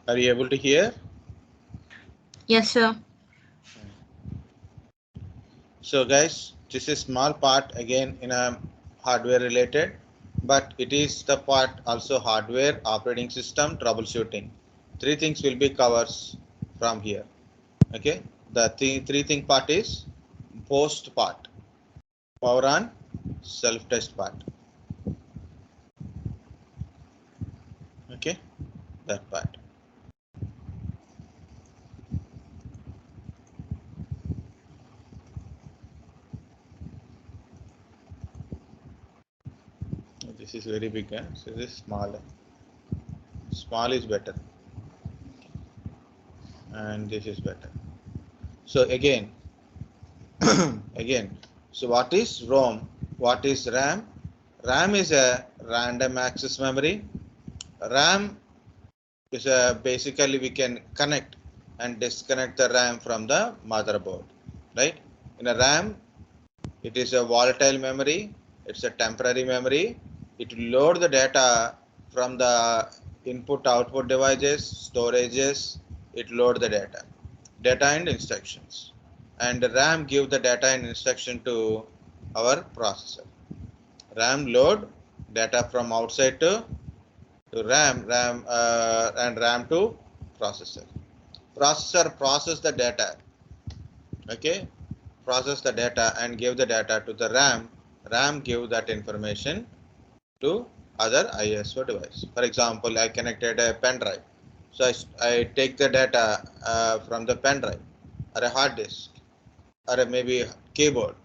Are you able to hear? Yes, sir. So guys, this is small part again in a hardware related, but it is the part also hardware, operating system, troubleshooting. Three things will be covers from here. Okay, the three thing part is post part, power on, self test part. Okay, that part. This is very big, so this is small. Small is better, and this is better. So again, again. So what is ROM? What is RAM? RAM is a random access memory. RAM is a basically we can connect and disconnect the RAM from the motherboard, right? In a RAM, it is a volatile memory. It's a temporary memory. It will load the data from the input-output devices, storages. It load the data and instructions. And RAM give the data and instruction to our processor. RAM load data from outside to RAM and RAM to processor. Processor process the data. Okay, process the data and give the data to the RAM. RAM give that information to other ISO device. For example, I connected a pen drive. So I take the data from the pen drive or a hard disk or maybe keyboard.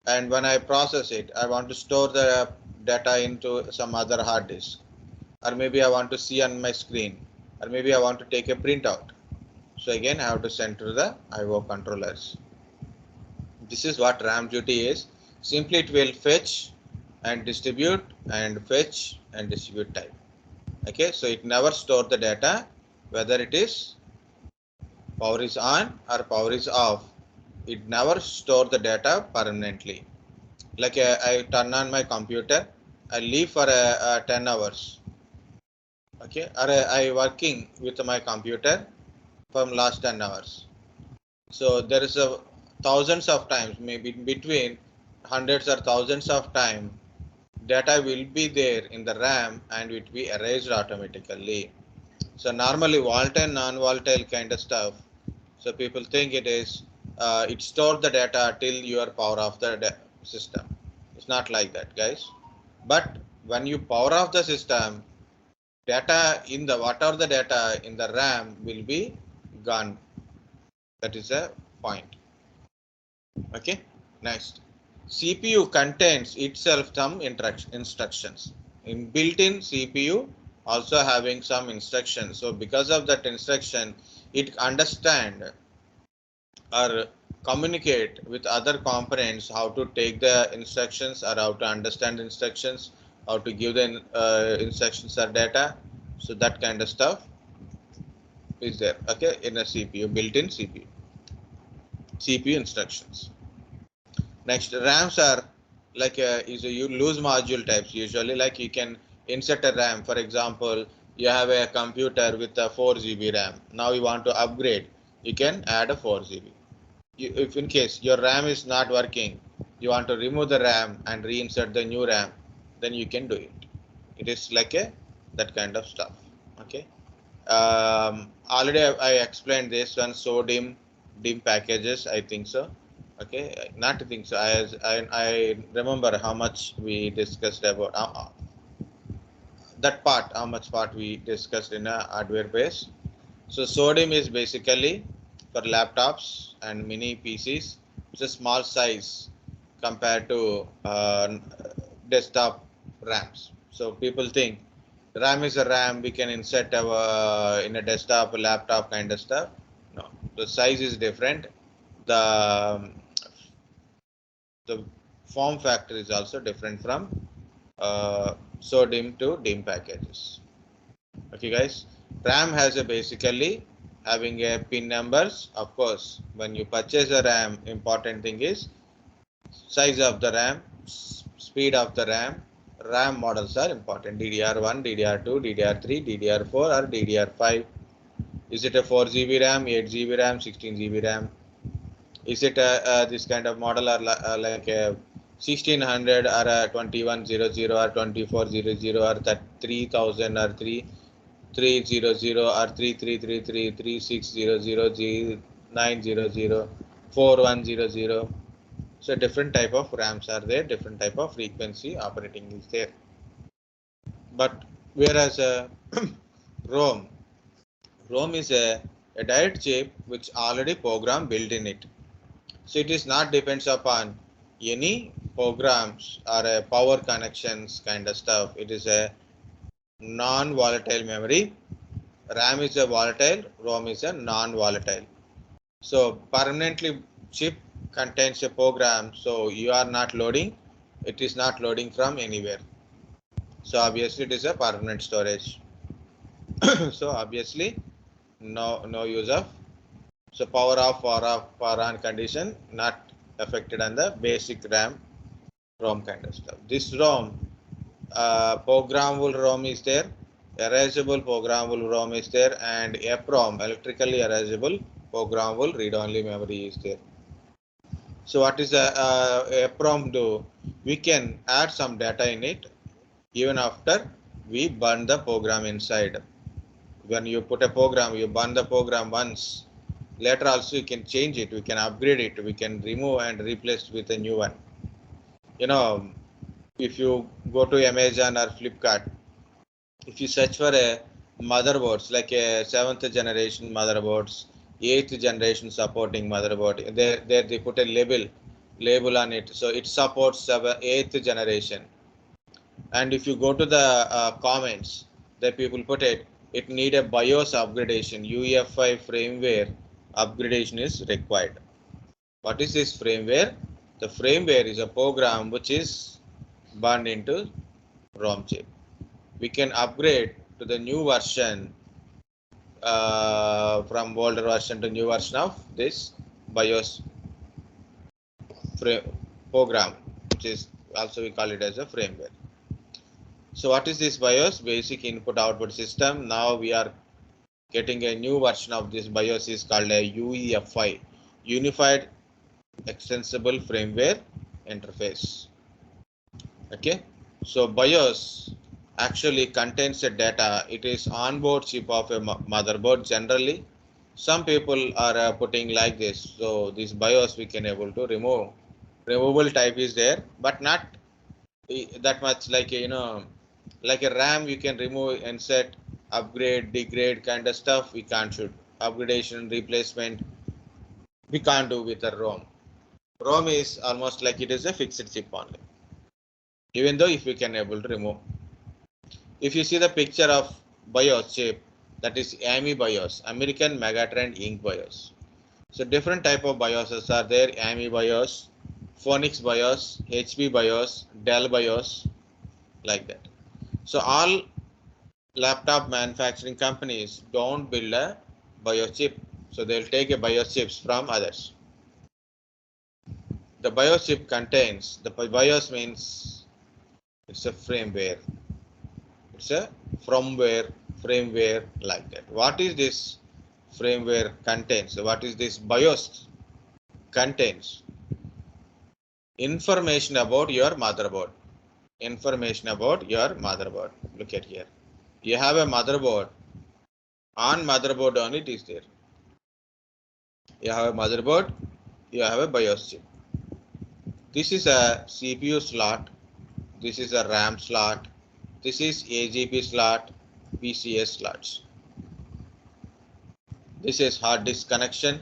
And when I process it, I want to store the data into some other hard disk. Or maybe I want to see on my screen. Or maybe I want to take a printout. So again, I have to send to the IO controllers. This is what RAM duty is. Simply it will fetch and distribute and fetch and distribute type. Okay, so it never store the data whether it is power is on or power is off. It never store the data permanently. Like I turn on my computer, I leave for 10 hours. Okay, or I working with my computer from last 10 hours. So there is a thousands of times, maybe between hundreds or thousands of times, data will be there in the RAM and it will be erased automatically. So normally volatile, non-volatile kind of stuff. So people think it is it stores the data till you are power off the system. It's not like that, guys. But when you power off the system, data in the whatever the data in the RAM will be gone. That is a point. Okay, next. CPU contains itself some instructions. In built-in CPU also having some instructions. So because of that instruction, it understand or communicate with other components how to take the instructions or how to understand instructions, how to give the instructions or data. So that kind of stuff is there. Okay, in a CPU, built-in CPU instructions. Next, RAMs are like you lose module types usually. Like you can insert a RAM. For example, you have a computer with a 4 GB RAM. Now you want to upgrade. You can add a 4 GB. If in case your RAM is not working, you want to remove the RAM and reinsert the new RAM, then you can do it. It is like a that kind of stuff. Okay. Already I explained this one. So dim packages. I think so. Okay, not to think so. I remember how much we discussed about that part. How much part we discussed in a hardware base. So sodium is basically for laptops and mini PCs. It's a small size compared to desktop RAMs. So people think RAM is a RAM. We can insert our in a desktop, laptop kind of stuff. No, the size is different. The form factor is also different from SODIMM to DIMM packages. Okay, guys. RAM has a basically having a pin numbers. Of course, when you purchase a RAM, important thing is size of the RAM, speed of the RAM. RAM models are important. DDR1, DDR2, DDR3, DDR4, or DDR5. Is it a 4 GB RAM, 8 GB RAM, 16 GB RAM? Is it this kind of model or like a 1600 or a 2100 or 2400 or that 3000 or 3300 or 3333 3600 G900 4100? So different type of RAMs are there, different type of frequency operating is there. But whereas ROM, ROM is a direct chip which already program built in it. So it is not depends upon any programs or power connections kind of stuff. It is a non-volatile memory. RAM is a volatile, ROM is a non-volatile. So permanently chip contains a program, so you are not loading, it is not loading from anywhere. So obviously it is a permanent storage. So obviously no use of, so power off, power on condition not affected on the basic RAM ROM kind of stuff. This ROM, programmable ROM is there, erasable programmable ROM is there, and EPROM, electrically erasable programmable read-only memory is there. So what is a EPROM do? We can add some data in it even after we burn the program inside. When you put a program, you burn the program once. Later also you can change it, we can upgrade it, we can remove and replace with a new one. You know, if you go to Amazon or Flipkart, if you search for a motherboards like a 7th generation motherboards, 8th generation supporting motherboard, there they put a label on it, so it supports 8th generation. And if you go to the comments, the people put it need a BIOS upgradation, UEFI firmware upgradation is required. What is this firmware? The firmware is a program which is burned into ROM chip. We can upgrade to the new version, from older version to new version of this BIOS program, which is also we call it as a firmware. So what is this BIOS? Basic input output system. Now we are getting a new version of this BIOS is called a UEFI, Unified Extensible Firmware Interface. Okay, so BIOS actually contains the data. It is onboard chip of a motherboard. Generally, some people are putting like this. So this BIOS we can able to remove. Removable type is there, but not that much like like a RAM you can remove and set, upgrade, degrade kind of stuff. We can't shoot upgradation, replacement. We can't do with a ROM. ROM is almost like it is a fixed chip only. Even though if we can able to remove. If you see the picture of BIOS chip, that is AMI BIOS, American Megatrend Inc. BIOS. So different type of BIOSes are there, AMI BIOS, Phoenix BIOS, HP BIOS, Dell BIOS, like that. So all laptop manufacturing companies don't build a BIOS chip. So they'll take a BIOS chips from others. The BIOS chip contains, the BIOS means it's a firmware. It's a firmware like that. What is this firmware contains? So what is this BIOS contains? Information about your motherboard. Information about your motherboard. Look at here. You have a motherboard. On motherboard only it is there. You have a motherboard. You have a BIOS chip. This is a CPU slot. This is a RAM slot. This is AGP slot, PCS slots. This is hard disk connection,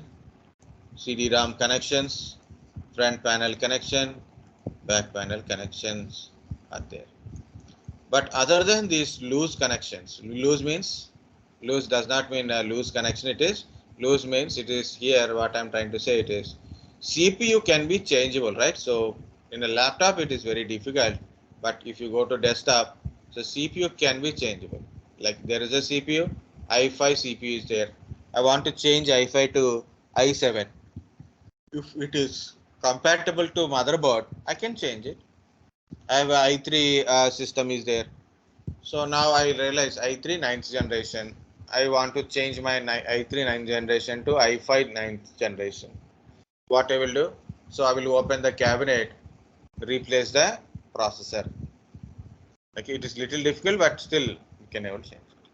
CD-ROM connections, front panel connection, back panel connections are there. But other than these loose connections, loose does not mean a loose connection. It is loose means it is here. What I'm trying to say it is CPU can be changeable, right? So in a laptop it is very difficult, but if you go to desktop, so CPU can be changeable. Like there is a CPU, i5 CPU is there. I want to change i5 to i7. If it is compatible to motherboard, I can change it. I have a i3 system is there. So now I realize i3 9th generation. I want to change my i3 9th generation to i5 9th generation. What I will do? So I will open the cabinet, replace the processor. Okay, it is little difficult, but still you can able to change it.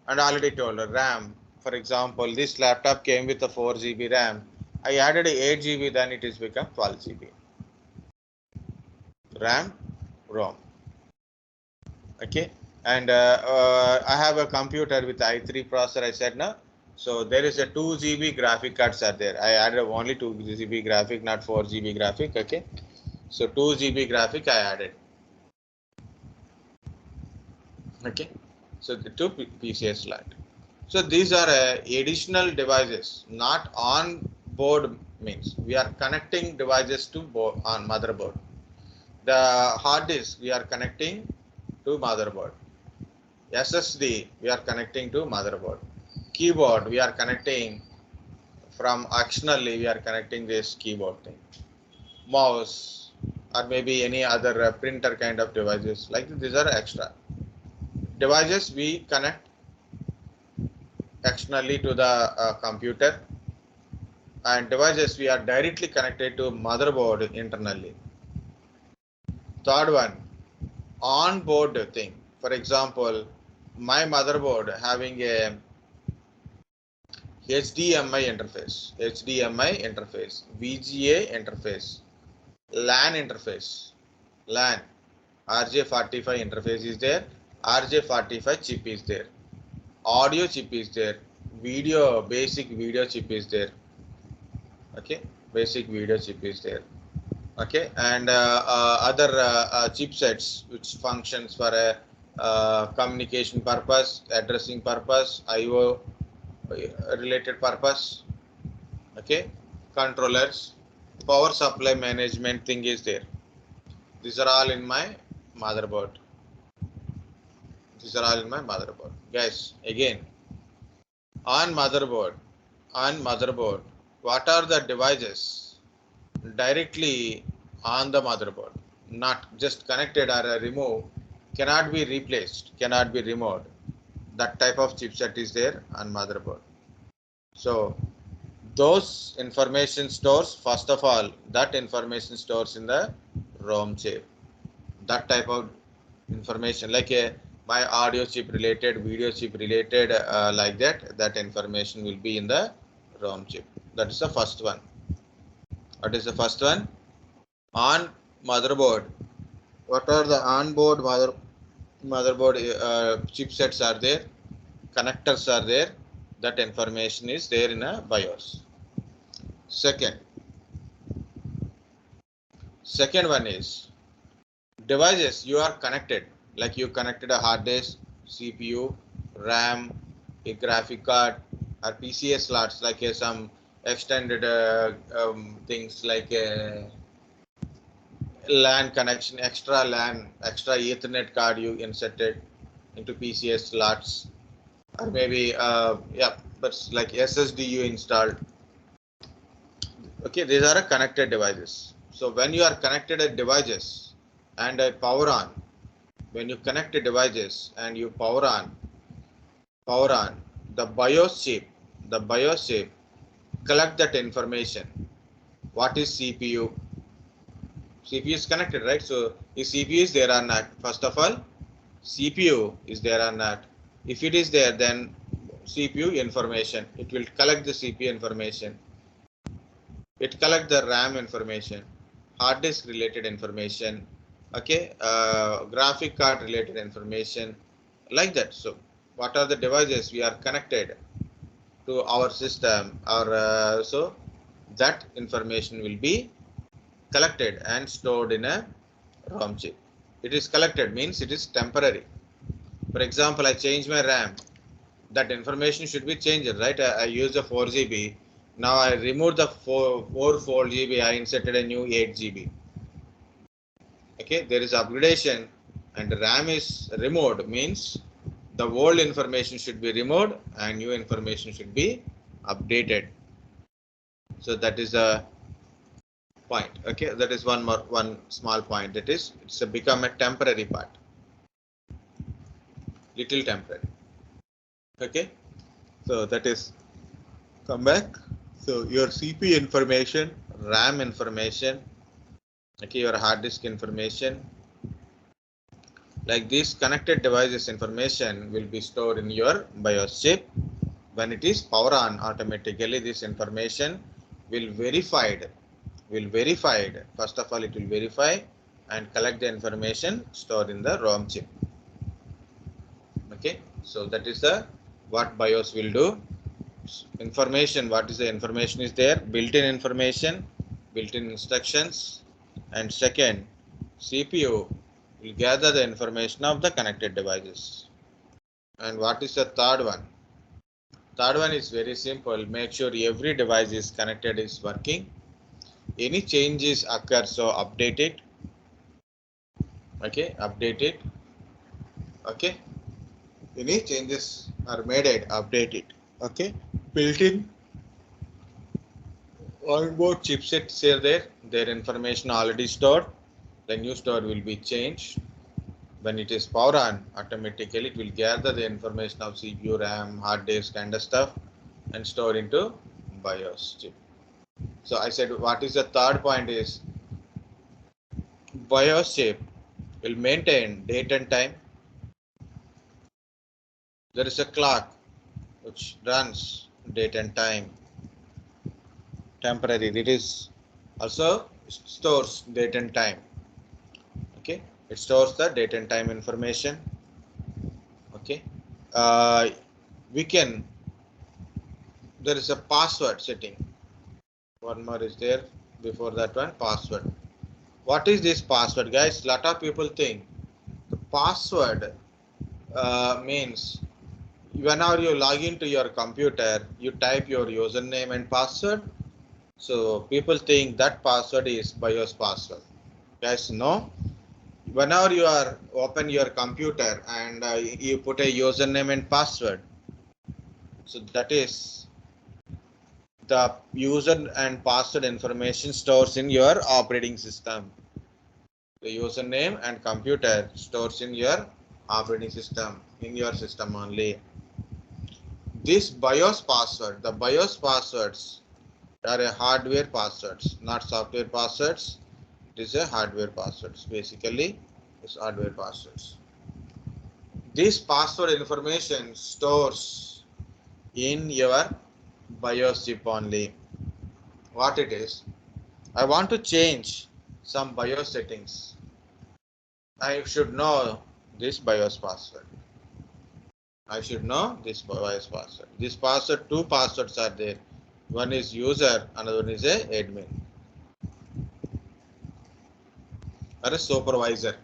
And already told RAM. For example, this laptop came with a 4 GB RAM. I added 8 GB, then it is become 12 GB. RAM, ROM. Okay, and I have a computer with i3 processor. I said no. So there is a 2 GB graphic cards are there. I added only 2 GB graphic, not 4 GB graphic. Okay, so 2 GB graphic I added. Okay, so the two PCS slot. So these are additional devices, not on board means we are connecting devices to board on motherboard. The hard disk we are connecting to motherboard. SSD we are connecting to motherboard. Keyboard we are connecting from externally we are connecting this keyboard thing. Mouse or maybe any other printer kind of devices like these are extra devices we connect externally to the computer, and devices we are directly connected to motherboard internally. Third one, on-board thing. For example, my motherboard having a HDMI interface, VGA interface, LAN interface, LAN, RJ45 interface is there, RJ45 chip is there, audio chip is there, basic video chip is there. Okay, basic video chip is there. Okay, and other chipsets which functions for a communication purpose, addressing purpose, IO related purpose. Okay, controllers, power supply management thing is there. These are all in my motherboard. Guys, again, on motherboard, what are the devices directly on the motherboard, not just connected or removed, cannot be replaced, cannot be removed. That type of chipset is there on motherboard. So those information stores, first of all, that information stores in the ROM chip. That type of information like my audio chip related, video chip related, like that information will be in the ROM chip. That is the first one. What is the first one? On motherboard, what are the onboard motherboard chipsets are there, connectors are there, that information is there in a BIOS. Second one is devices you are connected, like you connected a hard disk, CPU, RAM, a graphic card, or PCS slots like some extended things like LAN connection, extra LAN, extra Ethernet card you inserted into PCS slots, or maybe but like SSD you installed. Okay, these are connected devices. So when you are connected devices and power on, when you connect devices and you power on the BIOS chip collect that information. What is CPU? CPU is connected, right? So if CPU is there or not, first of all, CPU is there or not. If it is there, then CPU information, it will collect the CPU information. It collect the RAM information, hard disk related information, okay, graphic card related information, like that. So what are the devices we are connected to our system, or so that information will be collected and stored in a ROM chip. It is collected means it is temporary. For example, I change my RAM, that information should be changed, right? I use a 4 GB. Now I removed the 4 GB. I inserted a new 8 GB. Okay, there is upgradation, and RAM is removed means the old information should be removed and new information should be updated. So that is a point. Okay, that is one small point. That is, it's become a temporary part, little temporary. Okay, so that is come back. So your CPU information, RAM information, okay, your hard disk information, like these connected devices information will be stored in your BIOS chip. When it is power on, automatically this information will verified. First of all, it will verify and collect the information stored in the ROM chip. Okay, so that is the what BIOS will do. Information, what is the information is there? Built-in information, built-in instructions, and second, CPU will gather the information of the connected devices. And what is the third one? Third one is very simple. Make sure every device is connected is working. Any changes occur, so update it. Okay, update it. Okay, any changes are made, update it. Okay, built-in onboard chipsets are there. Their information already stored. The new store will be changed. When it is power on, automatically it will gather the information of CPU, RAM, hard disk kind of stuff and store into BIOS chip. So I said what is the third point is BIOS chip will maintain date and time. There is a clock which runs date and time temporary. It is also stores date and time. Okay, it stores the date and time information. Okay, uh, we can, there is a password setting. One more is there before that one, password. What is this password, guys? Lot of people think the password means whenever you log into your computer, you type your username and password. So people think that password is BIOS password. Guys, no. Whenever you are open your computer and you put a username and password, so that is the user and password information stores in your operating system. The username and computer stores in your operating system, in your system only. This BIOS password, the BIOS passwords are a hardware passwords, not software passwords. It is a hardware passwords. Basically, it's hardware passwords. This password information stores in your BIOS chip only. What it is? I want to change some BIOS settings. I should know this BIOS password. I should know this BIOS password. This password, two passwords are there. One is user, another one is a admin or a supervisor.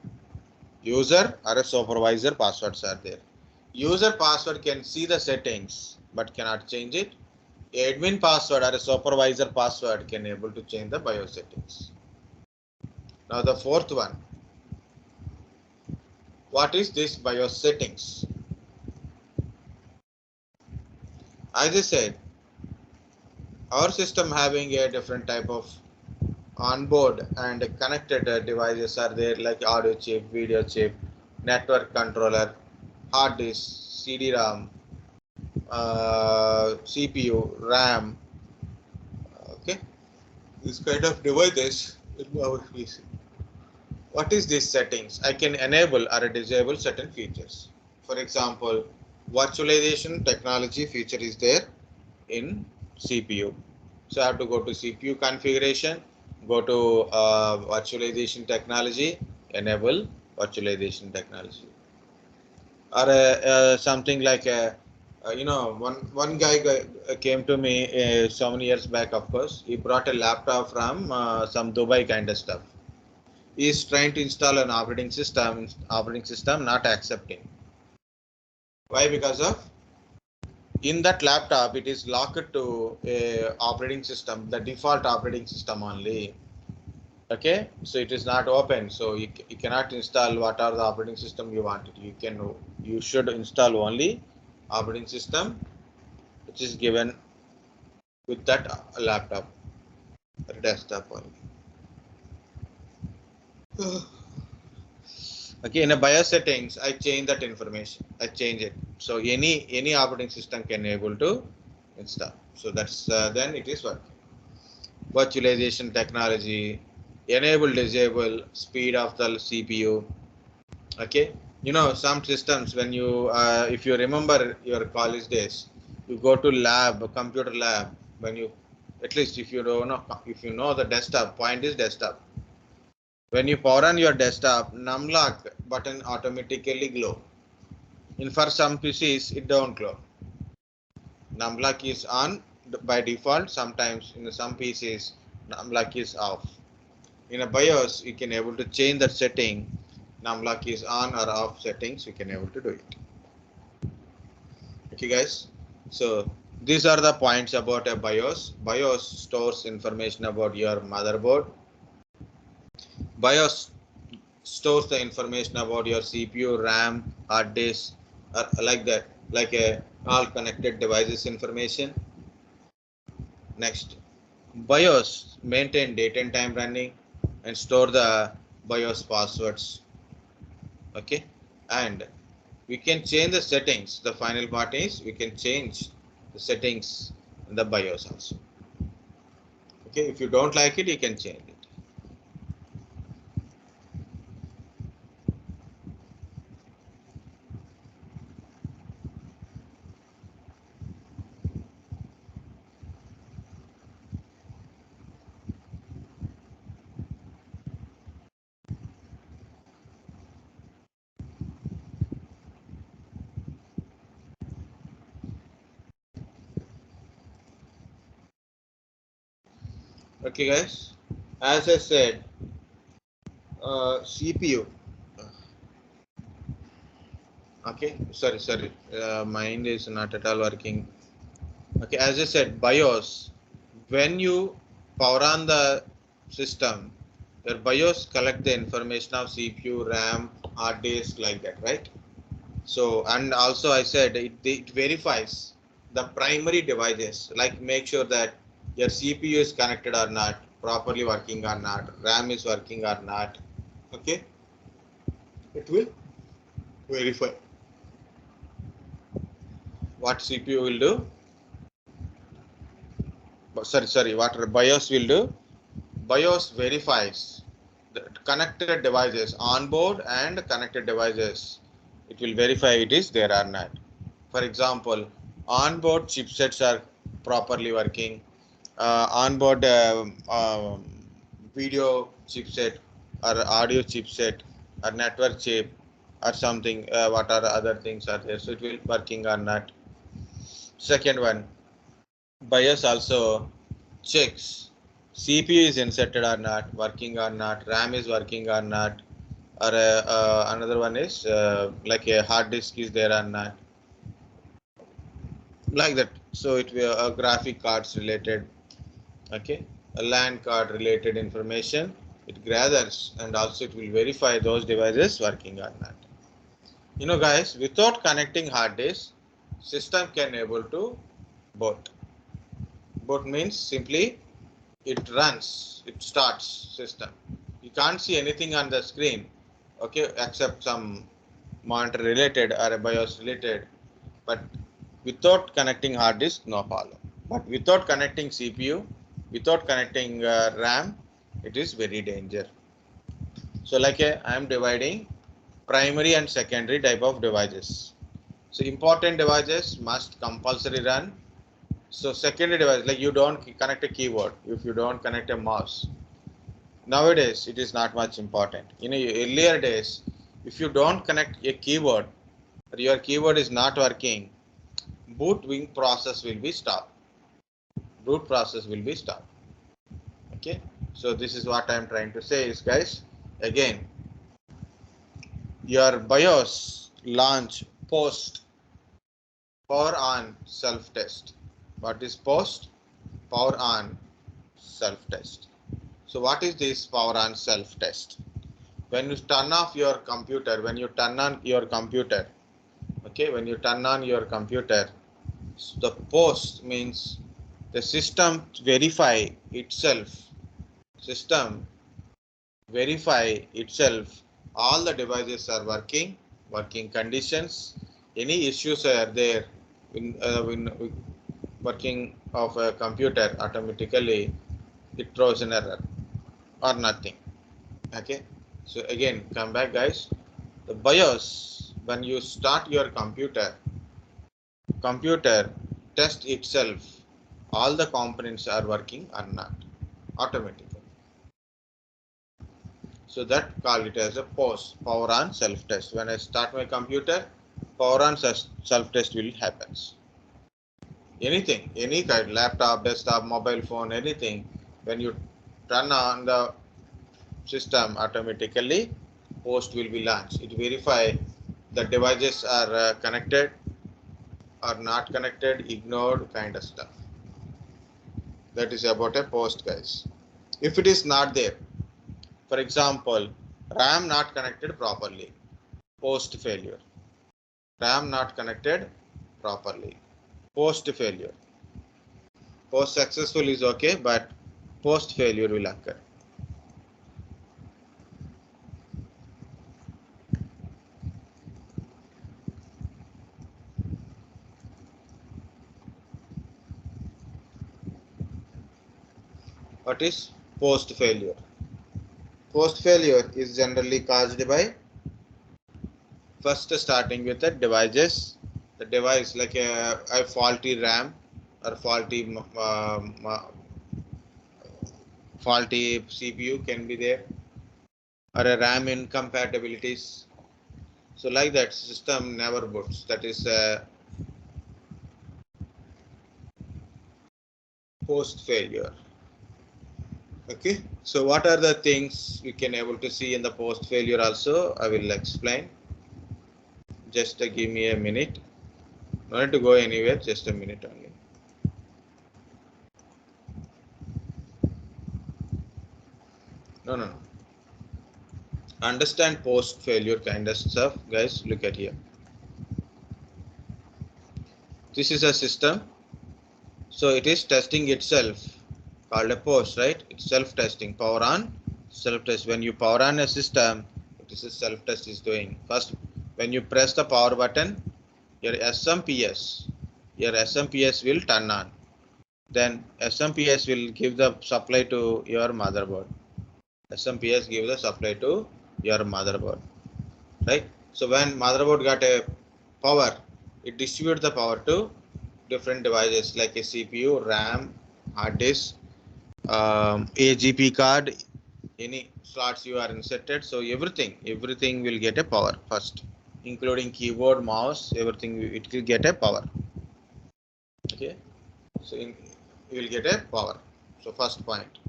User or a supervisor passwords are there. User password can see the settings but cannot change it. Admin password or a supervisor password can able to change the BIOS settings. Now the fourth one. What is this BIOS settings? As I said, our system having a different type of onboard and connected devices are there like audio chip, video chip, network controller, hard disk, CD-ROM, CPU, RAM. Okay, this kind of devices in our PC. What is these settings? I can enable or disable certain features. For example, virtualization technology feature is there in CPU. So I have to go to CPU configuration, go to virtualization technology, enable virtualization technology. Or something like one guy came to me so many years back. Of course, he brought a laptop from some Dubai kind of stuff. He is trying to install an operating system not accepting. Why? Because of in that laptop it is locked to a operating system, the default operating system only. Okay, so it is not open, so you cannot install what are the operating system you wanted. You should install only operating system which is given with that laptop or desktop only. Okay, in a BIOS settings I change that information, I change it. So any operating system can able to install. So that's then it is working. Virtualization technology, enable, disable, speed of the CPU. Okay, some systems when you if you remember your college days, you go to lab, computer lab, when you, at least if you don't know, if you know the desktop, point is desktop. When you power on your desktop, numlock button automatically glow. In for some PCs, it don't glow. Numlock is on by default. Sometimes in some PCs, numlock is off. In a BIOS, you can able to change that setting. Numlock is on or off settings. You can able to do it. Okay, guys. So these are the points about a BIOS. BIOS stores information about your motherboard. BIOS stores the information about your CPU, RAM, hard disk, like that, like a all connected devices information. Next, BIOS maintain date and time running and store the BIOS passwords. Okay, and we can change the settings. The final part is we can change the settings in the BIOS also. Okay, if you don't like it, you can change it. Okay, guys. As I said, CPU. Okay, sorry. Mind is not at all working. Okay, as I said, BIOS. When you power on the system, your BIOS collect the information of CPU, RAM, hard disk, like that, right? So, and also I said it verifies the primary devices, like make sure that your CPU is connected or not, properly working or not, RAM is working or not. Okay, it will verify what CPU will do. Sorry, what BIOS will do. BIOS verifies the connected devices, onboard and connected devices. It will verify it is there or not. For example, onboard chipsets are properly working. Onboard video chipset or audio chipset or network chip or something. What are other things are there? So it will working or not. Second one, BIOS also checks CPU is inserted or not, working or not, RAM is working or not, or another one is like a hard disk is there or not, like that. So it will graphic cards related, okay, a LAN card related information. It gathers and also it will verify those devices working or not. Guys, without connecting hard disk, system can able to boot. Boot means simply it runs, it starts system. You can't see anything on the screen, okay, except some monitor related or a BIOS related. But without connecting hard disk, no problem. But without connecting CPU, without connecting RAM, it is very danger. So like I am dividing primary and secondary type of devices. So important devices must compulsory run. So secondary device, like you don't connect a keyboard, if you don't connect a mouse. Nowadays, it is not much important. Earlier days, if you don't connect a keyboard, or your keyboard is not working, booting process will be stopped. Boot process will be stopped. Okay. So this is what I am trying to say is, guys, again, your BIOS launch post power on self test. What is post? Power on self test. So what is this power on self test? When you turn off your computer, when you turn on your computer, okay, when you turn on your computer, the post means the system verify itself, system verify itself, all the devices are working conditions, Any issues are there in working of a computer, automatically it throws an error or nothing. Okay, so again, come back guys. The BIOS, when you start your computer test itself all the components are working or not automatically. So that call it as a power on self test. When I start my computer, power on self test will happens. Anything, any kind, laptop, desktop, mobile phone, anything, when you turn on the system, automatically post will be launched. It verify the devices are connected or not connected, ignored, kind of stuff. That is about a post, guys. If it is not there, for example, RAM not connected properly, post failure. RAM not connected properly, post failure. Post successful is okay, but post failure will occur. What is post failure? Post failure is generally caused by first starting with the devices. The device like a faulty RAM or faulty CPU can be there, or a RAM incompatibilities. So like that, system never boots. That is post failure. Okay, so what are the things we can able to see in the post failure also? I will explain. Just give me a minute. No need to go anywhere, just a minute only. No. Understand post failure kind of stuff, guys. Look at here. This is a system. So it is testing itself, called a post, right? It's self-testing, power on, self-test. When you power on a system, it is a self-test is doing. First, when you press the power button, your SMPS will turn on. Then SMPS will give the supply to your motherboard. SMPS give the supply to your motherboard, right? So when motherboard got a power, it distributes the power to different devices like a CPU, RAM, hard disk, AGP card, any slots you are inserted. So everything will get a power first, including keyboard, mouse, everything it will get a power. Okay, so you will get a power. So first point,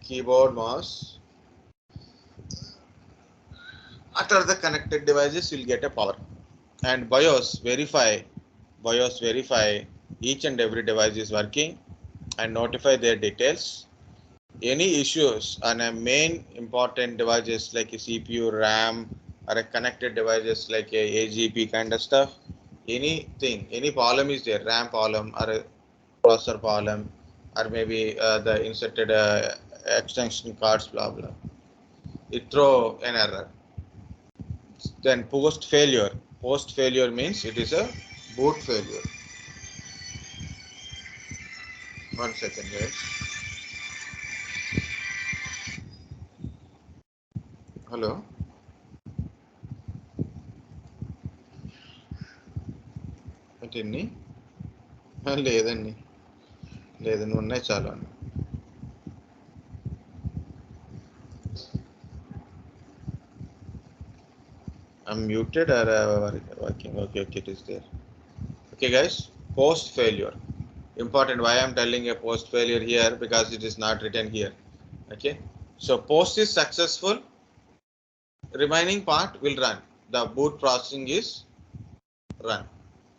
keyboard, mouse, after the connected devices will get a power. And BIOS verify each and every device is working and notify their details. Any issues on a main important devices like a CPU, RAM, or a connected devices like a AGP kind of stuff, anything, any problem is there, RAM problem or a processor problem, or maybe the inserted extension cards, blah blah, it throw an error. Then post failure means it is a boot failure. One second, guys. Hello. ఏంటండి? లేదండి, లేదండి, ఉన్నాయి చాలా ఉన్నాయి. I'm muted or working. Okay, it is there. Okay, guys, post failure. Important. Why I'm telling a post failure here? Because it is not written here. Okay, so post is successful. Remaining part will run. The boot processing is run.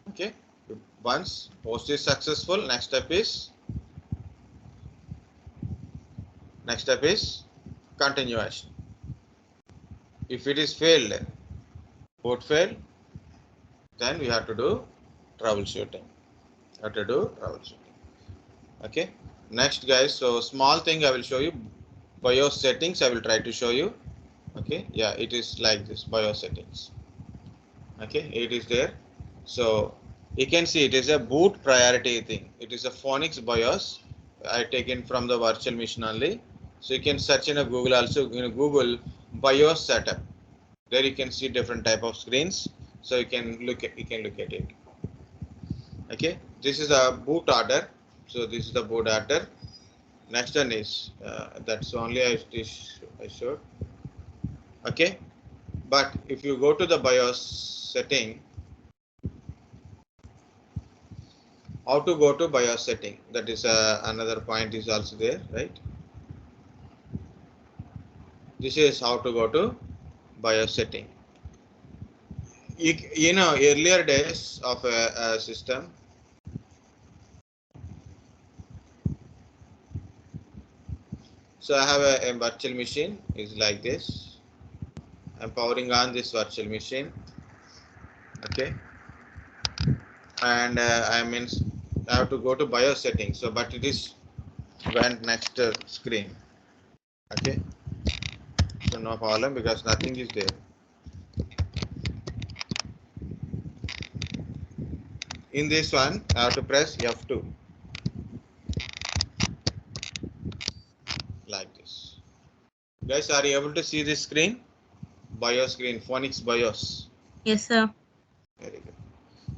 Okay, once post is successful, next step is continuation. If it is failed, boot fail, then we have to do troubleshooting. Okay, next, guys, so small thing I will show you. BIOS settings I will try to show you. Okay, yeah, it is like this, BIOS settings. Okay, it is there. So you can see it is a boot priority thing. It is a Phonics BIOS. I taken from the virtual machine only. So you can search in a Google also. In a Google BIOS setup. There you can see different type of screens. So you can look at it. Okay, this is a boot order. So this is the boot order. Next one is that's only I showed. Okay, but if you go to the BIOS setting, how to go to BIOS setting, that is another point is also there, right? This is how to go to BIOS setting. You know, earlier days of a system, so I have a virtual machine is like this. I'm powering on this virtual machine. Okay, and I have to go to BIOS settings. So, but it is went next screen. Okay, so no problem because nothing is there. In this one, I have to press F2 like this. Guys, are you able to see this screen? BIOS screen, Phonics BIOS. Yes, sir. Very good.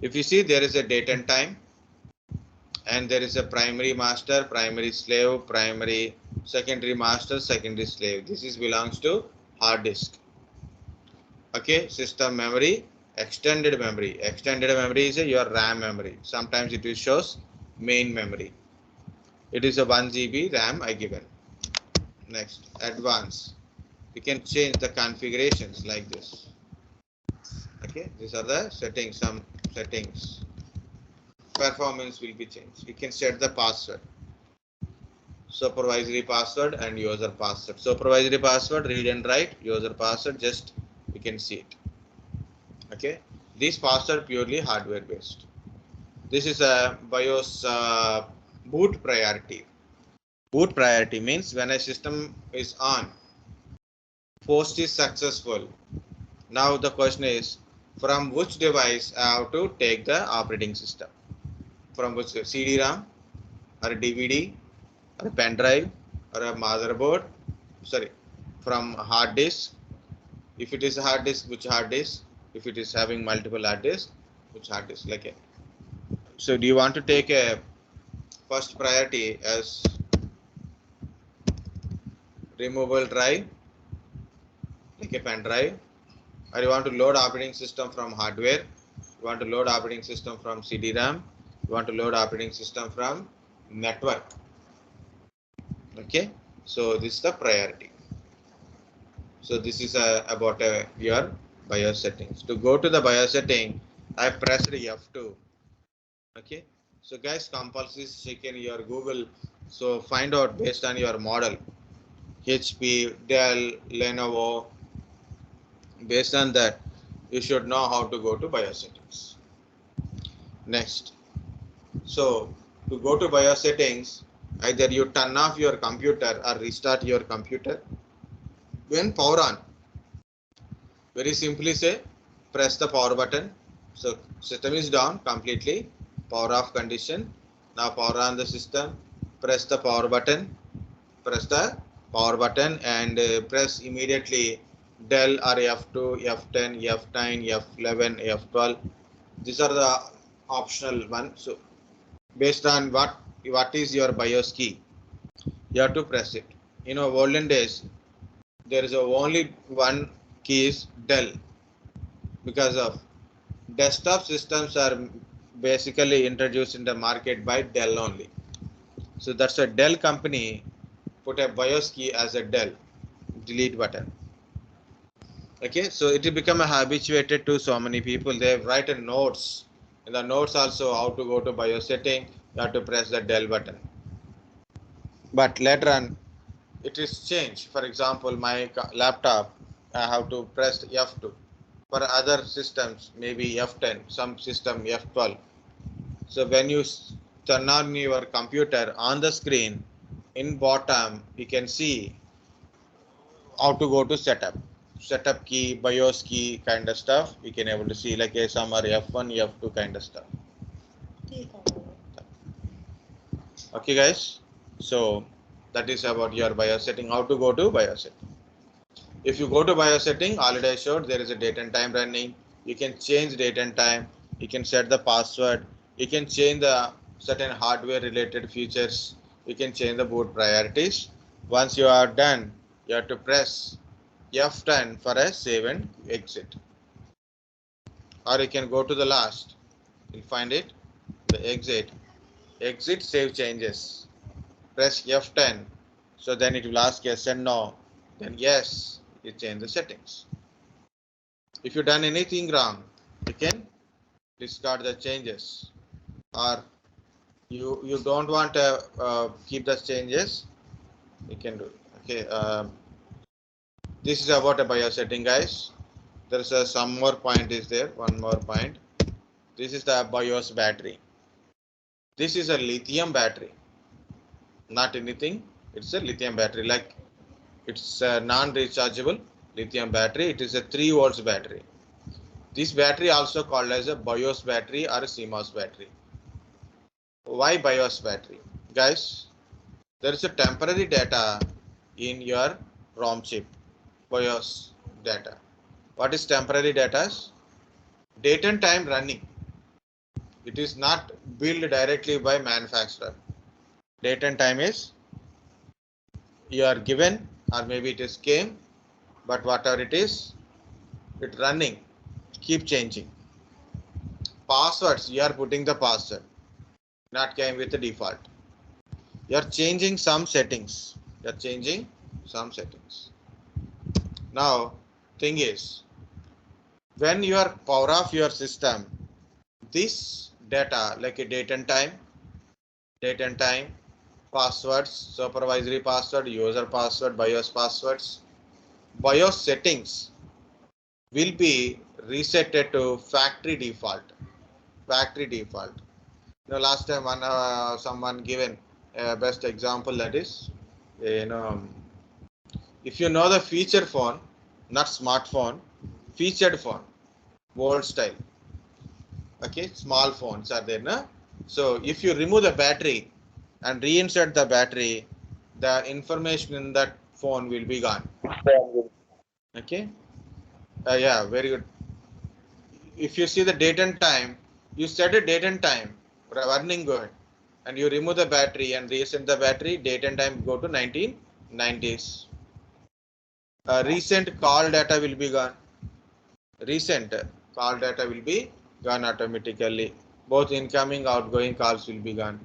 If you see, there is a date and time, and there is a primary master, primary slave, primary secondary master, secondary slave. This is belongs to hard disk. Okay, system memory, extended memory. Extended memory is your RAM memory. Sometimes it will shows main memory. It is a 1 GB RAM I given. Next, advanced. You can change the configurations like this. Okay, these are the settings, some settings. Performance will be changed. You can set the password. Supervisory password and user password. Supervisory password, read and write. User password, just you can see it. Okay, these password purely hardware based. This is a BIOS boot priority. Boot priority means when a system is on, post is successful. Now the question is, from which device I have to take the operating system? From which CD-ROM or a DVD or a pen drive or a motherboard? Sorry, from hard disk. If it is a hard disk, which hard disk? If it is having multiple hard disk, which hard disk? Like it. So do you want to take a first priority as removable drive, like a pen drive, or you want to load operating system from hardware, you want to load operating system from CD-RAM, you want to load operating system from network. Okay, so this is the priority. So this is about your BIOS settings. To go to the BIOS setting, I pressed F2. Okay, so guys, compulsory check in your Google. So find out based on your model, HP, Dell, Lenovo. Based on that, you should know how to go to BIOS settings. Next, so to go to BIOS settings, either you turn off your computer or restart your computer. When power on, very simply say, press the power button. So system is down completely, power off condition. Now power on the system, press the power button, and press immediately Del or F2, F10, F9, F11, F12. These are the optional ones. So based on what is your BIOS key, you have to press it. You know, olden days there is only one key is Del, because of desktop systems are basically introduced in the market by Dell only. So that's a Dell company put a BIOS key as a Dell delete button. Okay, so it will become a habituated to so many people. They write a notes. In the notes also how to go to BIOS setting, you have to press the Dell button. But later on, it is changed. For example, my laptop, I have to press F2. For other systems, maybe F10, some system F12. So when you turn on your computer on the screen, in bottom, you can see how to go to setup. setup key, BIOS key kind of stuff. We can able to see like some are F1, F2 kind of stuff. Okay, guys. So that is about your BIOS setting. How to go to BIOS setting? If you go to BIOS setting, already I showed there is a date and time running. You can change date and time. You can set the password. You can change the certain hardware related features. You can change the boot priorities. Once you are done, you have to press F10 for a save and exit. Or you can go to the last. You'll find it. The exit. Exit save changes. Press F10. So then it will ask yes and no. Then yes, you change the settings. If you done anything wrong, you can discard the changes, or you don't want to keep the changes, you can do it. Okay, this is about a BIOS setting, guys. There is some more point is there. One more point. This is the BIOS battery. This is a lithium battery, not anything. It's a lithium battery. Like it's a non-rechargeable lithium battery. It is a 3 volts battery. This battery also called as a BIOS battery or a CMOS battery. Why BIOS battery? Guys, there is a temporary data in your ROM chip, BIOS data. What is temporary data? Date and time running. It is not built directly by manufacturer. Date and time is you are given, or maybe it is came, but whatever it is, it running, keep changing. Passwords, you are putting the password, not came with the default. You are changing some settings. You are changing some settings. Now, thing is, when you are power off your system, this data like a date and time, passwords, supervisory password, user password, BIOS passwords, BIOS settings will be resetted to factory default. Factory default. Last time someone given a best example, that is, if you know the feature phone, not smartphone, featured phone, old style. Okay, small phones are there, na? So if you remove the battery and reinsert the battery, the information in that phone will be gone. Okay. Yeah, very good. If you see the date and time, you set a date and time running good, and you remove the battery and reset the battery, date and time go to 1990s. Recent call data will be gone. Recent call data will be gone automatically. Both incoming, outgoing calls will be gone.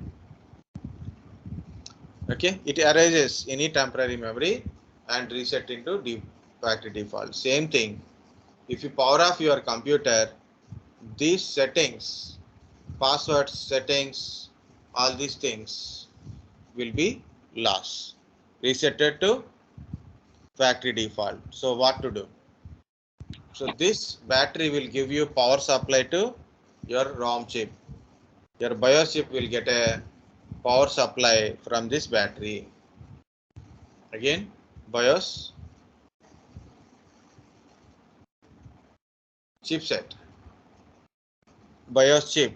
Okay, it erases any temporary memory and reset into factory default. Same thing. If you power off your computer, these settings, passwords, settings, all these things will be lost. Resetted to factory default. So what to do? So this battery will give you power supply to your ROM chip. Your BIOS chip will get a power supply from this battery. Again, BIOS chipset. BIOS chip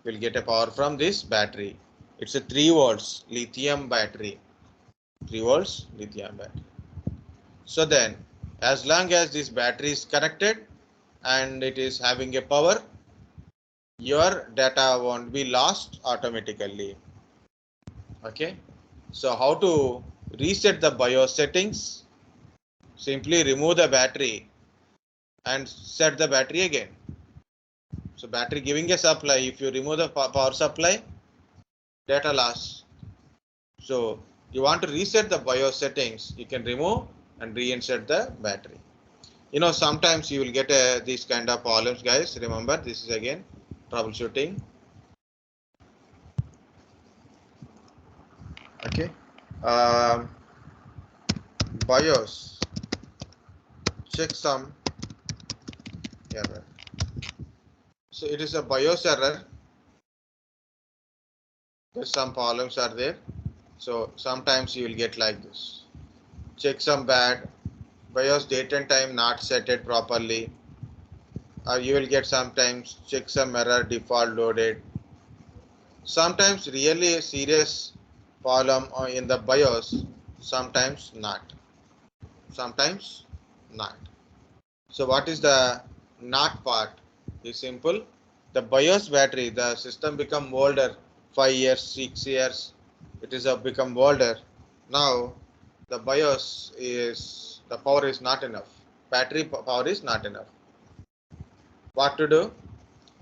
will get a power from this battery. It's a 3 volts lithium battery. 3 volts lithium battery. So then, as long as this battery is connected and it is having a power, your data won't be lost automatically. Okay. So how to reset the BIOS settings? Simply remove the battery and set the battery again. So battery giving a supply. If you remove the power supply, data loss. So you want to reset the BIOS settings, you can remove and reinsert the battery. Sometimes you will get these kind of problems, guys. Remember, this is again troubleshooting. Okay. BIOS, check some error. So it is a BIOS error. There's some problems are there. So sometimes you will get like this. Check some bad. BIOS date and time not set it properly, or you will get sometimes check some error default loaded. Sometimes really a serious problem in the BIOS, sometimes not. Sometimes not. So what is the not part? Is simple. The BIOS battery, the system become older, 5 years, 6 years. It is become older. Now the BIOS is the power is not enough. Battery power is not enough. What to do?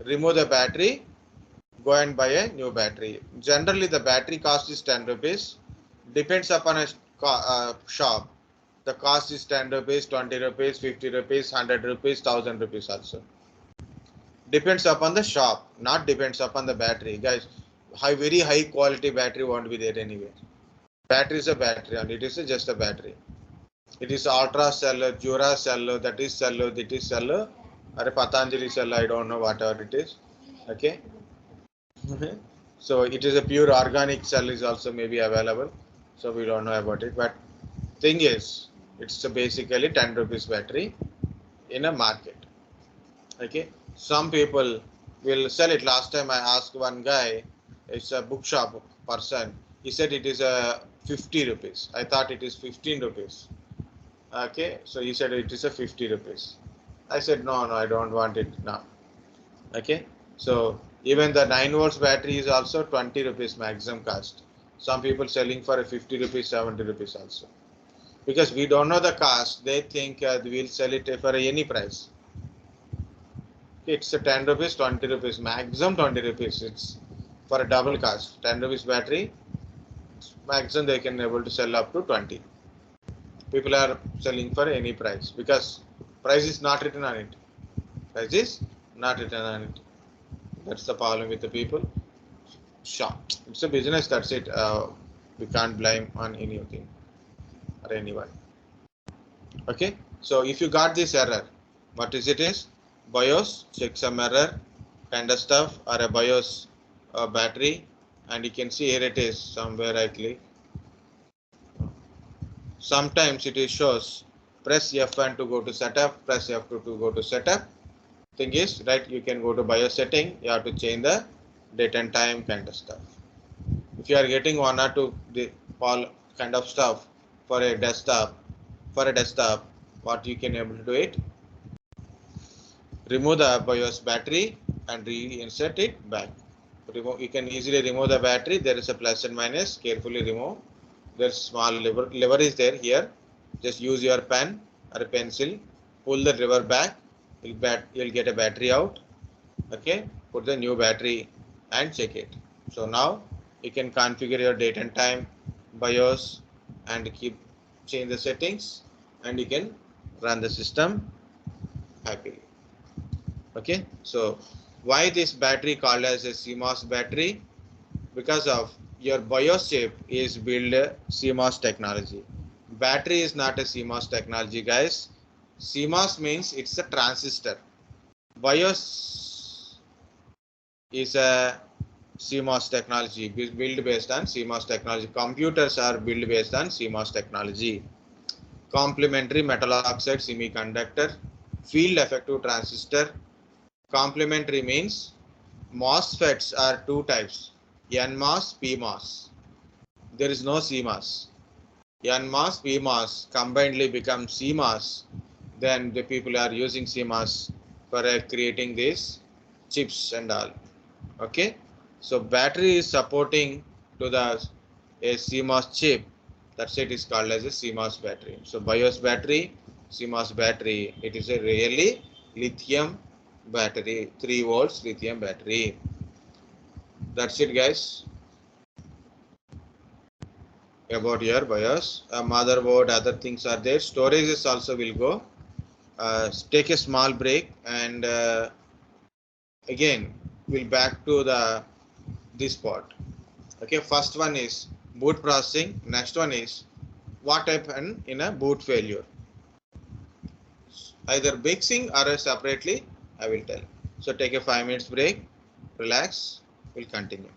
Remove the battery, go and buy a new battery. Generally the battery cost is 10 rupees. Depends upon a shop. The cost is 10 rupees, 20 rupees, 50 rupees, 100 rupees, 1000 rupees also. Depends upon the shop, not depends upon the battery. Guys, very high quality battery won't be there anywhere. Battery is a battery and it is just a battery. It is ultra cell, Jura cell, that is cell, that is cell, or Patanjali cell, I don't know whatever it is. Okay. So it is a pure organic cell is also maybe available. So we don't know about it. But thing is, it's basically 10 rupees battery in a market. Okay. Some people will sell it. Last time I asked one guy, it's a bookshop person. He said it is a 50 rupees. I thought it is 15 rupees. Okay, so he said it is a 50 rupees. I said no, I don't want it now. Okay, so even the 9 volts battery is also 20 rupees maximum cost. Some people selling for a 50 rupees, 70 rupees also. Because we don't know the cost, they think we'll sell it for any price. It's a 10 rupees, 20 rupees, maximum 20 rupees. It's for a double cost. 10 rupees battery, maximum they can able to sell up to 20. People are selling for any price because price is not written on it. Price is not written on it. That's the problem with the people. Sure, it's a business. That's it. We can't blame on anything or anyone. Okay. So if you got this error, what is it is? BIOS, check some error kind of stuff, or a BIOS battery, and you can see here it is somewhere I click. Sometimes it is shows press F1 to go to setup, press F2 to go to setup. Thing is, right, you can go to BIOS setting, you have to change the date and time kind of stuff. If you are getting one or two all kind of stuff for a desktop, what you can able to do it, remove the BIOS battery and reinsert it back. You can easily remove the battery. There is a plus and minus. Carefully remove. There's small lever is there here. Just use your pen or a pencil. Pull the lever back. You'll get a battery out. Okay. Put the new battery and check it. So now you can configure your date and time BIOS and change the settings, and you can run the system happily. Okay, so why this battery called as a CMOS battery? Because of your BIOS chip is built CMOS technology. Battery is not a CMOS technology, guys. CMOS means it's a transistor. BIOS is a CMOS technology built based on CMOS technology. Computers are built based on CMOS technology. Complementary metal oxide semiconductor, field effective transistor. Complementary means MOSFETs are two types, NMOS, PMOS. There is no CMOS. NMOS, PMOS combinedly become CMOS. Then the people are using CMOS for creating these chips and all. Okay, so battery is supporting to the a CMOS chip. That's it is called as a CMOS battery. So BIOS battery, CMOS battery. It is a really lithium battery, 3 volts lithium battery. That's it, guys. About your BIOS, motherboard, other things are there. Storages also will go. Take a small break, and again we'll back to this part. Okay, first one is boot processing. Next one is what happened in a boot failure. Either mixing or separately, I will tell. So take a 5 minutes break, relax, we'll continue.